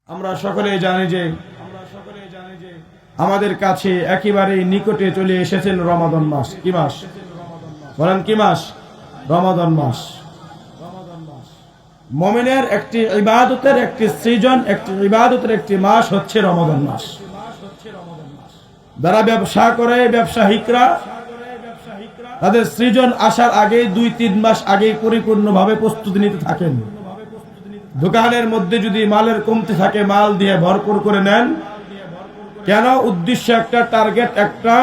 আমরা সকলেই জানি যে আমাদের কাছে একেবারে নিকটে চলে এসেছেন রমাদান মাস। কি মাস বলেন? কি মাস? রমাদান মাস। মুমিনের একটি ইবাদতের একটি সৃজন, একটি ইবাদতের একটি মাস হচ্ছে রমাদান মাস। যারা ব্যবসা করে, ব্যবসায়িকরা তাদের সৃজন আসার আগে 2-3 মাস আগে পরিপূর্ণভাবে প্রস্তুতি নিতে থাকেন। দোকানের মধ্যে যদি মালের কমতি থাকে, মাল দিয়ে ভরপুর করে নেন। কেন? উদ্দেশ্য একটা, টার্গেট একটা,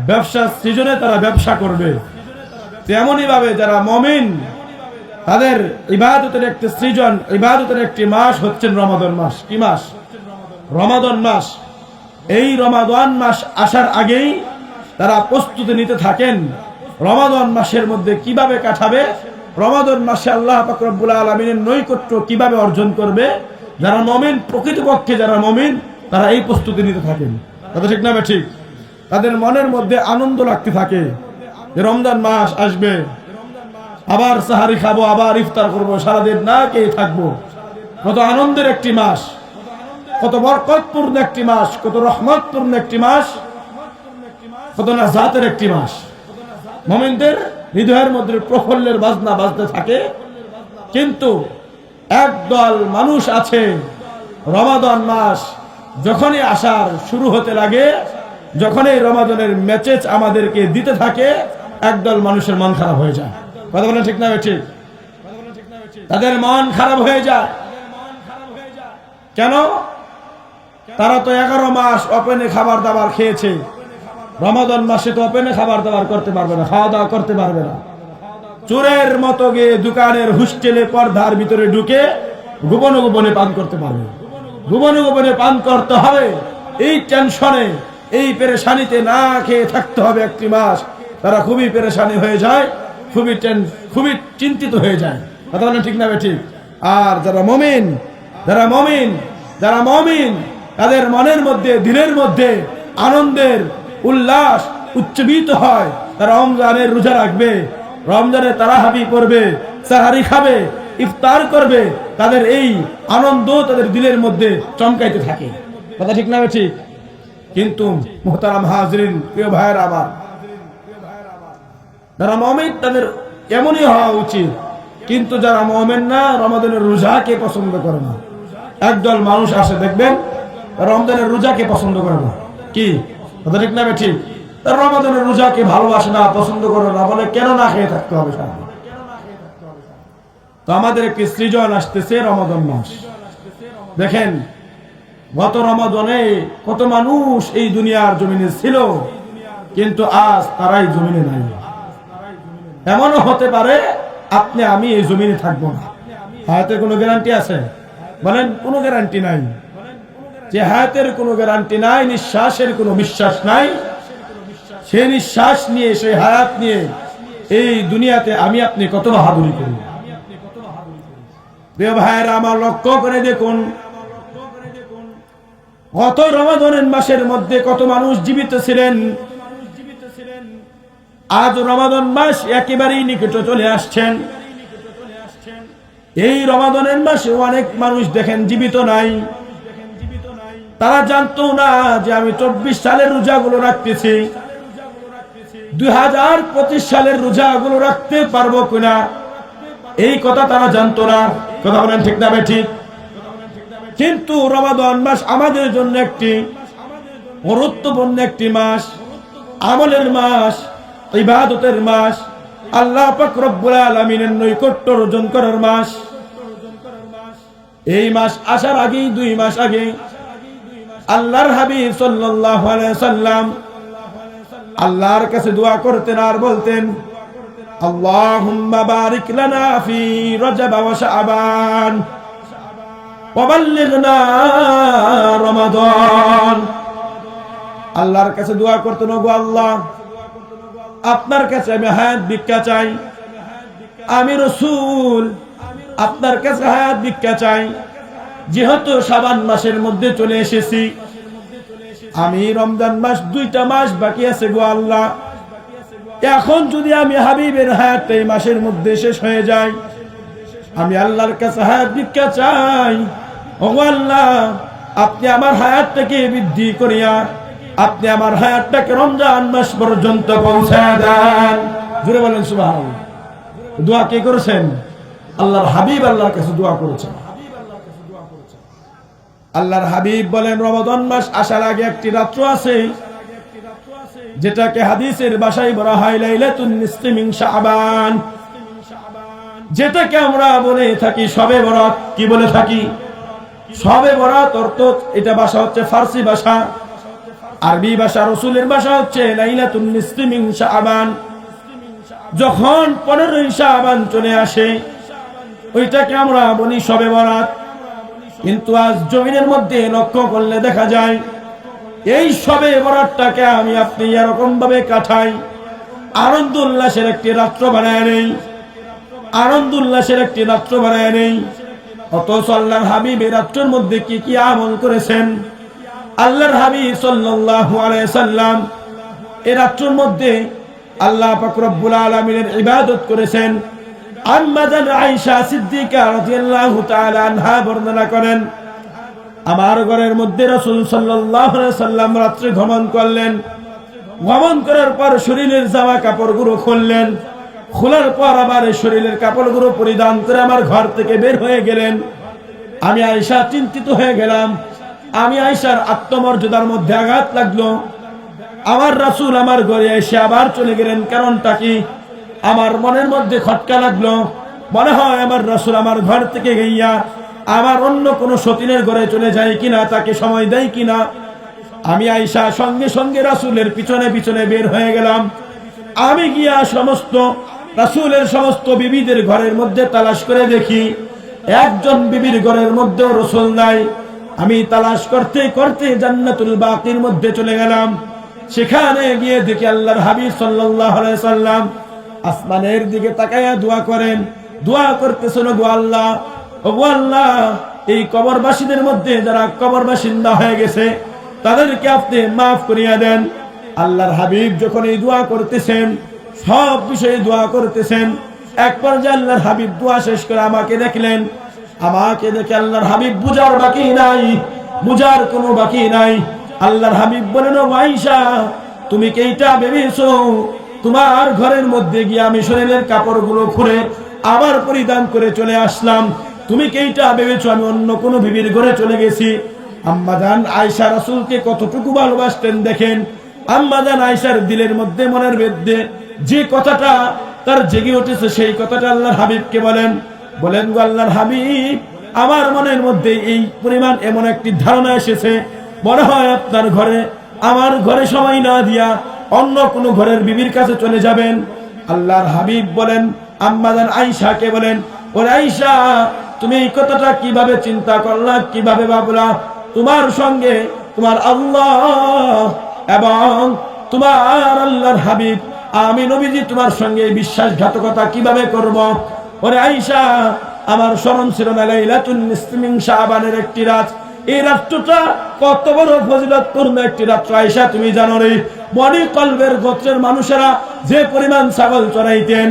ব্যবসা সৃজনে তারা ব্যবসা করবে। তেমনই ভাবে যারা মুমিন তাদের ইবাদতের একটি সৃজন, ইবাদতের একটি মাস হচ্ছে রমাদান মাস। কি মাস? রমাদান মাস। এই রমাদান মাস আসার আগেই তারা প্রস্তুতি নিতে থাকেন রমাদান মাসের মধ্যে কিভাবে কাটাবে, রমাদান মাসে আল্লাহ পাক রব্বুল আলামিনের নৈকট্য কিভাবে অর্জন করবে। যারা মুমিন, প্রকৃতপক্ষে যারা মুমিন, তারা এই প্রস্তুতি নিতে থাকেন। কথা ঠিক না? ঠিক। তাদের মনের মধ্যে আনন্দ লাগতে থাকে যে রমজান মাস আসবে, আবার সাহারি খাবো, আবার ইফতার করবো, সারাদিন না খেয়ে থাকবো। কত আনন্দের একটি মাস, কত বরকতপূর্ণ একটি মাস, কত রহমতপূর্ণ একটি মাস, কত নাজাতের একটি মাস। মুমিনদের হৃদয়ের মধ্যে প্রফুল্লের বাজনা বাজতে থাকে। কিন্তু একদল মানুষ আছে, রমাদান মাস যখনই আসার শুরু হতে লাগে, যখনই রমাদানের মেসেজ আমাদেরকে দিতে থাকে, একদল মানুষের মন খারাপ হয়ে যায়। কথা বলেন ঠিক না? ঠিক। তাদের মন খারাপ হয়ে যায়। কেন? তারা তো 11 মাস ওপেনে খাবার দাবার খেয়েছে। রমাদান মাসে তো ওপেনে খাবার দাবার করতে পারবে না, খাওয়া দাওয়া করতে পারবে না। চোরের মতো গিয়ে দোকানের হোস্টেলে পর্দার ভিতরে ঢুকে গোপনে গোপনে পান করতে পারবে। গোপনে গোপনে পান করতে হবে। এই টেনশনে, এই পেরেশানিতে না খেয়ে থাকতে হবে একটি মাস। তারা খুবই পেরেশানি হয়ে যায়, খুবই চিন্তিত হয়ে যায়। কথা বলেন ঠিক না? ঠিক। আর যারা মুমিন, তাদের মনের মধ্যে, দিলের মধ্যে আনন্দের উল্লাস উচ্চবিত হয়। তারা রমজানের রোজা রাখবে, রমজানে তারাবি পড়বে, সাহারি খাবে, ইফতার করবে। তাদের এই আনন্দ তাদের দিলের মধ্যে চমকাইতে থাকে। কথা ঠিক না? ঠিক। কিন্তু মুহতারাম হাজরিন, প্রিয় ভাইয়েরা আমার, যারা মুমিন তাদের এমনই হওয়া উচিত। কিন্তু যারা মুমিন না, রমাদানের রোজাকে পছন্দ করে না। একদল মানুষ আসে, দেখবেন রমজানের রোজাকে পছন্দ করে না। কি কথা ঠিক না? ঠিক। তারা রমাদানের রোজাকে ভালোবাসে না, পছন্দ করে না, বলে কেন না খেয়ে থাকতে হবে সারাদিন। তো আমাদের একটি সৃজন আসতেছে রমাদান মাস। দেখেন গত রমাদানে কত মানুষ এই দুনিয়ার জমিনে ছিল, কিন্তু আজ তারাই জমিনে নাই। এমনও হতে পারে আপনি আমি এই জমিনে থাকবো না। হায়াতের কোনো গ্যারান্টি আছে? বলেন, কোনো গ্যারান্টি নাই। যে হায়াতের কোনো গ্যারান্টি নাই, নিঃশ্বাসের কোনো বিশ্বাস নাই, সেই নিঃশ্বাস নিয়ে, সেই হায়াত নিয়ে এই দুনিয়াতে আমি আপনি কত বাহাদুরি করি। প্রিয় ভাইয়েরা আমার, লক্ষ্য করে দেখুন গত রমাদানের মাসের মধ্যে কত মানুষ জীবিত ছিলেন। আজ রমাদান মাস একেবারেই নিকটে চলে আসছেন। এই রমাদানের মাসে অনেক মানুষ দেখেন জীবিত নাই। তারা জানতো না যে আমি 24 সালের রোজাগুলো রাখতেছি, 2025 সালের রোজাগুলো রাখতে পারবো কিনা, এই কথা তারা জানতো না। কথা বলেন ঠিক না? ঠিক। কিন্তু রমাদান মাস আমাদের জন্য একটি গুরুত্বপূর্ণ একটি মাস, আমলের মাস, ইবাদতের মাস, আল্লাহ পাক রব্বুল আলামিনের নৈকট্য অর্জন করার মাস। এই মাস আসার আগেই 2 মাস আগে আল্লাহর হাবিব সাল্লাল্লাহু আলাইহি সাল্লাম আল্লাহর কাছে দোয়া করতেন আর বলতেন, আল্লাহুম্মা বারিক লানা ফি রজব ওয়া শাবান ওয়া বাল্লিগনা রমাদান। আল্লাহর কাছে দোয়া করতেন, ওগো আল্লাহ, আপনার কাছে আমি হায়াত ভিক্ষা চাই, আমি রাসূল আপনার কাছে হায়াত ভিক্ষা চাই। যেহেতু শাবান মাসের মধ্যে চলে এসেছি, আমি রমজান মাস 2টা মাস বাকি আছে গো আল্লাহ। এখন যদি আমি হাবিবের হায়াত এই মাসের মধ্যে শেষ হয়ে যায়, আমি আল্লাহর কাছে হায়াত ভিক্ষা চাই, ওগো আল্লাহ, আপনি আমার হায়াতটাকে বৃদ্ধি করিয়া আপনি আমার হায়াতটাকে রমজান মাস পর্যন্ত পৌঁছায় দেন। জোরে বলেন সুবহানাল্লাহ। দোয়া কে করেছেন? আল্লাহর হাবিব আল্লাহর কাছে দোয়া করেছেন। আল্লাহর হাবিব বলেন, রমাদান মাস আসার আগে একটি রাত্র আছে যেটাকে হাদিসের ভাষায় বলা হয় লাইলাতুন নিসফি মিন শাবান, যেটাকে আমরা বলে থাকি শবে বরাত। কি বলে থাকি? শবে বরাত। অর্থ এটা ভাষা হচ্ছে ফার্সি ভাষা, আরবি ভাষা, রাসূলের ভাষা হচ্ছে লাইলাতুন নিসফি মিন শাবান। যখন 15 শাবান চলে আসে ওইটাকে আমরা বলি শবে বরাত। কিন্তু আজ জমিনের মধ্যে লক্ষ্য করলে দেখা যায় এই শবে বরাতটাকে আমি আপনি এরকম ভাবে কাটাই, আনন্দ উল্লাসের একটি রাত্র বানায় নেই, আনন্দ উল্লাসের একটি রাত্র বানায় নেই। অথচ আল্লাহর হাবিব এই রাত্রের মধ্যে কি কি আমল করেছেন? আল্লাহর হাবিব সাল্লাল্লাহু আলাইহি সাল্লাম এই রাত্রের মধ্যে আল্লাহ পাক রব্বুল আলামিনের ইবাদত করেছেন। আম্মা জান আয়েশা সিদ্দিকা রাদিয়াল্লাহু তাআলা আনহা বর্ণনা করেন, আমার ঘরের মধ্যে রাসূল সাল্লাল্লাহু আলাইহি সাল্লাম রাত্রে ভ্রমণ করলেন। ভ্রমণ করার পর শরীরের জামা কাপড়গুলো খুললেন, খোলার পর আবার শরীরের কাপড়গুলো পরিধান করে আমার ঘর থেকে বের হয়ে গেলেন। আমি আয়েশা চিন্তিত হয়ে গেলাম। আমি আয়েশার আত্মমর্যাদার মধ্যে আঘাত লাগলো। আমার রাসূল আমার ঘরে এসে আবার চলে গেলেন, কারণটা কি? আমার মনের মধ্যে খটকা লাগলো। মনে হয় আমার রাসূল আমার ঘর থেকে গিয়া আমার অন্য কোনো সতীনের ঘরে চলে যায় কিনা, তাকে সময় দেয় কিনা। আমি আয়েশা সঙ্গে সঙ্গে রাসূলের পিছনে পিছনে বের হয়ে গেলাম। আমি গিয়া সমস্ত রাসূলের সমস্ত বিবিদের ঘরের মধ্যে তালাশ করে দেখি একজন বিবির ঘরের মধ্যেও রাসূল নাই। আমি তালাশ করতে করতে জান্নাতুল বাকির মধ্যে চলে গেলাম। সেখানে গিয়ে দেখি আল্লাহর হাবিব সাল্লাল্লাহু আলাইহি সাল্লাম আসমানের দিকে তাকায়া দোয়া করেন। দোয়া করতেছেন, ওগো আল্লাহ, ওগো আল্লাহ, এই কবরবাসীদের মধ্যে যারা কবর বাসিন্দা হয়ে গেছে তাদেরকে আপনি মাফ করিয়া দেন। আল্লাহর হাবিব যখন এই দোয়া করতেছেন, সব বিষয়ে দোয়া করতেছেন, এক পর্যায়ে আল্লাহর হাবিব দোয়া শেষ করে আমাকে দেখলেন। আমাকে দেখে আল্লাহর হাবিব বুঝার বাকি নাই, বুঝার কোনো বাকি নাই। আল্লাহর হাবিব বলেন, ও আয়েশা, তুমি কি এইটা ভেবেছো তোমার ঘরের মধ্যে গিয়ে আমি শরীরের কাপড়গুলো খুলে আবার পরিধান করে চলে আসলাম? তুমি কি এইটা ভেবেছো আমি অন্য কোনো বিবির ঘরে চলে গেছি? আম্মা জান আয়েশা রাসূলকে কতটুকু ভালোবাসতেন দেখেন। আম্মা জান আয়েশার দিলের মধ্যে, মনের মধ্যে যে কথাটা তার জেগে উঠেছে সেই কথাটা আল্লাহর হাবিবকে বলেন। বলেন, গো আল্লাহর হাবিব, আমার মনের মধ্যে এই পরিমাণ এমন একটি ধারণা এসেছে, মনে হয় আপনার ঘরে আমার ঘরে সময় না দিয়া অন্য কোনো ঘরের বিবির কাছে চলে যাবেন। আল্লাহর হাবিব বলেন, আম্মা জান আয়েশাকে বলেন, ও আয়েশা, তুমি এই কথাটা কিভাবে চিন্তা করলা, কিভাবে ভাবলা? তোমার সঙ্গে তোমার আল্লাহ এবং তোমার আল্লাহর হাবিব আমি নবীজি তোমার সঙ্গে বিশ্বাসঘাতকতা কিভাবে করব? ওরে আয়েশা, আমার স্মরণ ছিল না লাইলাতুন নিসফি মিন শাবানের একটি রাত। এই রাত্রটা কত বড় ফজিলতপূর্ণ একটি রাত্র আয়েশা, তুমি জানো রে? বনি কলবের গোত্রের মানুষেরা যে পরিমাণ ছাগল চড়াইতেন,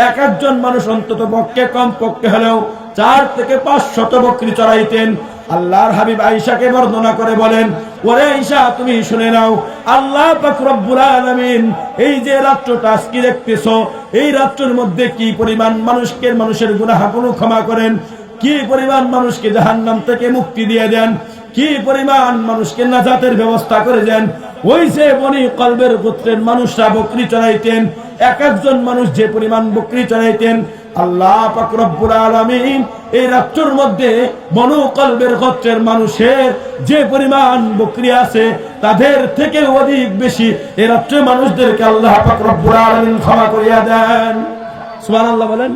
এক একজন মানুষ অন্তত পক্ষে কম পক্ষে হলেও 4 থেকে 500 বকরি চড়াইতেন। আল্লাহর হাবিব আয়েশাকে বর্ণনা করে বলেন, ওরে আয়েশা, তুমি শুনে নাও, আল্লাহ পাক রব্বুল আলামিন এই যে রাত্রটা আজকে দেখতেছো, এই রাত্রের মধ্যে কি পরিমাণ মানুষের গুনাহগুলো ক্ষমা করেন, কি পরিমাণ মানুষকে জাহান্নাম থেকে মুক্তি দিয়ে দেন, কি পরিমাণ মানুষকে নাজাতের ব্যবস্থা করে দেন। ওই যে বনি কলবের গোত্রের মানুষরা বকরি চড়াইতেন, এক একজন মানুষ যে পরিমাণ বকরি চড়াইতেন, আল্লাহ পাক রব্বুল আলামিন এই রাত্রের মধ্যে বনু কলবের গোত্রের মানুষের যে পরিমাণ বকরি আছে তাদের থেকে অধিক বেশি এই রাত্রের মানুষদেরকে আল্লাহ পাক রব্বুল আলামিন ক্ষমা করিয়া দেন। সুবহানাল্লাহ বলেন।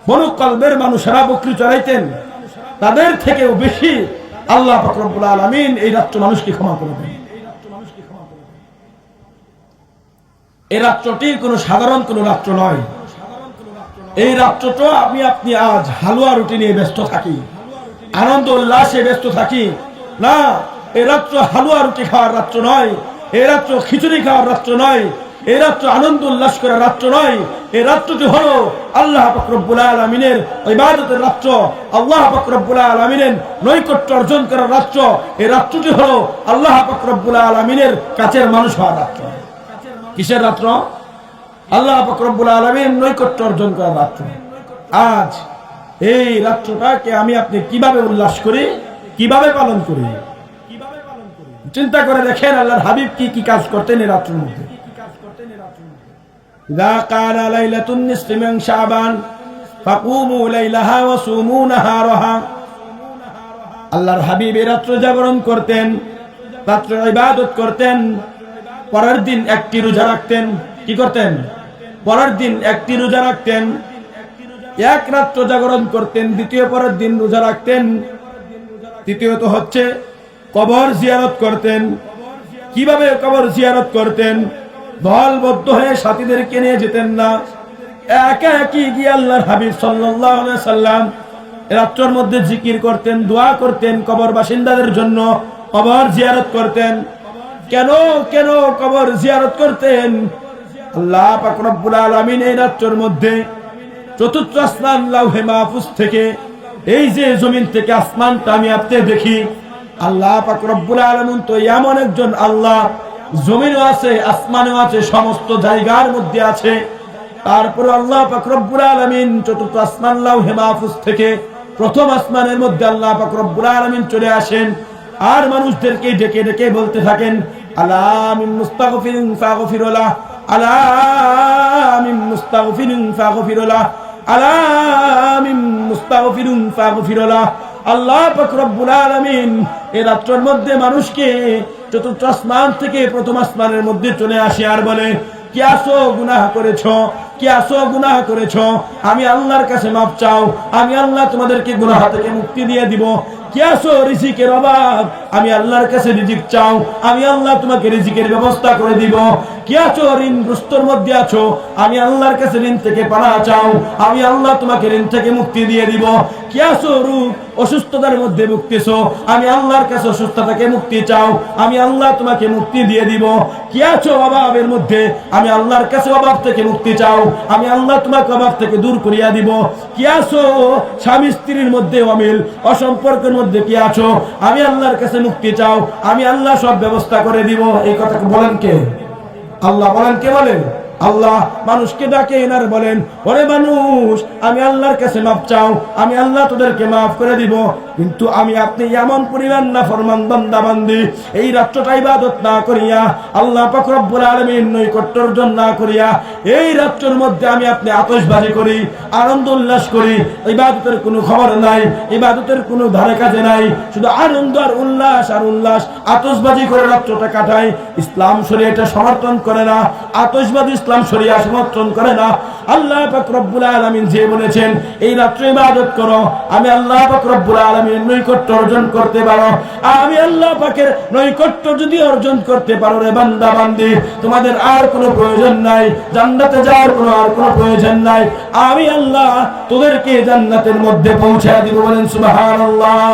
বনু কলবের মানুষেরা বকরি চড়াইতেন, তাদের থেকেও বেশি আল্লাহ পাক রব্বুল আলামিন এই রাত্র মানুষকে ক্ষমা করে দেন। এই রাত্রটি কোনো সাধারণ কোনো রাত্র নয়। এই রাত্রটা আপনি আজ হালুয়া রুটি নিয়ে ব্যস্ত থাকি, আনন্দ উল্লাসে ব্যস্ত থাকি না। এই রাত্র হালুয়া রুটি খাওয়ার রাত্র নয়, এই রাত্র খিচুড়ি খাওয়ার রাত্র নয়, এই রাত্র আনন্দ উল্লাস করার রাত্র নয়। এই রাত্রটি হলো আল্লাহ পাক রব্বুল আলামিনের ইবাদতের রাত্র, আল্লাহ পাক রব্বুল আলামিনের নৈকট্য অর্জন করার রাত্র। এই রাত্রটি হলো আল্লাহ পাক রব্বুল আলামিনের কাছের মানুষ হওয়ার রাত্র। কিসের রাত্র? আল্লাহ পাক রব্বুল আলামিনের নৈকট্য অর্জন করার রাত্র। আজ এই রাত্রটাকে আমি আপনি কিভাবে উল্লাস করি, কিভাবে পালন করি? চিন্তা করে দেখেন আল্লাহর হাবিব কি কি কাজ করতেন এই রাত্রের মধ্যে। ইযা কানা লাইলাতুন নিসফি মিন শাবান ফাকুমু লাইলাহা ওয়া সুমু নাহারাহা। আল্লাহর হাবিব এই রাত্রে জাগরণ করতেন, রাত্রে ইবাদত করতেন, পরের দিন একটি রোজা রাখতেন। কি করতেন? পরের দিন একটি রোজা রাখতেন। এক রাত্র জাগরণ করতেন, দ্বিতীয় পরের দিন রোজা রাখতেন। তৃতীয়ত হচ্ছে কবর জিয়ারত করতেন। কিভাবে কবর জিয়ারত করতেন? দলবদ্ধ হয়ে সাথীদেরকে নিয়ে যেতেন না, একা একই গিয়ে আল্লাহর হাবিব সাল্লাল্লাহু আলাইহি সাল্লাম রাত্রের মধ্যে জিকির করতেন, দোয়া করতেন কবর বাসিন্দাদের জন্য, কবর জিয়ারত করতেন। কেন কেন কবর জিয়ারত করতেন? আল্লাহ পাক রব্বুল আলামিন এই রাত্রের মধ্যে চতুর্থ আসমান লাউহে মাহফুজ থেকে, এই যে জমিন থেকে আসমানটা আমি আপনি দেখি, আল্লাহ পাক রব্বুল আলামিন তো এমন একজন আল্লাহ, জমিনও আছে আসমানও আছে, সমস্ত জায়গার মধ্যে আছে। তারপর আল্লাহ পাক রব্বুল আলামিন চতুর্থ আসমান লাউহে মাহফুজ থেকে প্রথম আসমানের মধ্যে আল্লাহ পাক রব্বুল আলামিন চলে আসেন, আর মানুষদেরকে ডেকে ডেকে বলতে থাকেন, আলা মিন মুস্তাগফিরিন ফাগফিরুলাহ, আলা মিন মুস্তাগফিরিন ফাগফিরুলাহ, আলা মিন মুস্তাগফিরিন ফাগফিরুলাহ। আল্লাহ পাক রব্বুল আলামিন এই রাত্রের মধ্যে মানুষকে চতুর্থ আসমান থেকে প্রথম আসমানের মধ্যে চলে আসে আর বলে, কি আসো গুনাহ করেছো, কি আসো গুনাহ করেছো, আমি আল্লাহর কাছে মাফ চাও, আমি আল্লাহ তোমাদেরকে গুনাহ থেকে মুক্তি দিয়ে দিব। কি আসো রিজিকের অভাব, আমি আল্লাহর কাছে রিজিক চাও, আমি আল্লাহ তোমাকে রিজিকের ব্যবস্থা করে দিব। কি আছো ঋণগ্রস্তর মধ্যে আছো, আমি আল্লাহর কাছে ঋণ থেকে পানাহ চাও, আমি আল্লাহ তোমাকে ঋণ থেকে মুক্তি দিয়ে দিব। কি আছো রোগ অসুস্থতার মধ্যে ভুগতেছো, আমি আল্লাহর কাছে অসুস্থতা থেকে মুক্তি চাও, আমি আল্লাহ তোমাকে মুক্তি দিয়ে দিব। কি আছো অভাবের মধ্যে, আমি আল্লাহর কাছে অভাব থেকে মুক্তি চাও, আমি আল্লাহ তোমাকে অভাব থেকে দূর করিয়া দিব। কি আছো স্বামী স্ত্রীর মধ্যে অমিল অসম্পর্কের মধ্যে কি আছো, আমি আল্লাহর কাছে মুক্তি চাও, আমি আল্লাহ সব ব্যবস্থা করে দিব। এই কথা বলেন কে? আল্লাহ বলেন। কে বলেন? আল্লাহ মানুষকে ডাকে এনার বলেন, ওরে মানুষ, আমি আল্লাহর কাছে মাফ চাও, আমি আল্লাহ তোদেরকে মাফ করে দিব। কিন্তু আমি আপনি এমন পরিমাণ নাফরমান বান্দা বান্দি, এই রাত্রটা ইবাদত না করিয়া, আল্লাহ পাক রব্বুল আলামিন নৈকট্য অর্জন না করিয়া, এই রাত্রের মধ্যে আমি আপনি আতশবাজি করি, আনন্দ উল্লাস করি, ইবাদতের কোনো খবর নাই, ইবাদতের কোনো ধারে কাজে নাই, শুধু আনন্দ আর উল্লাস আর উল্লাস, আতশবাজি করে রাত্রটা কাটাই। ইসলাম শরীয়ত এটা সমর্থন করে না, আতশবাজি ইসলাম শরীয়ত সমর্থন করে না। আল্লাহ পাক রব্বুল আলামিন যে বলেছেন এই রাত্রে ইবাদত করো, আমি আল্লাহ পাক রব্বুল আলামিন নৈকট্য অর্জন করতে পারো, আমি আল্লাহ পাকের নৈকট্য যদি অর্জন করতে পারো রে বান্দা বান্দি, তোমাদের আর কোনো প্রয়োজন নাই, জান্নাতে যাওয়ার কোনো আর কোনো প্রয়োজন নাই, আমি আল্লাহ তোদেরকে জান্নাতের মধ্যে পৌঁছে দিব। বলেন সুবহানাল্লাহ।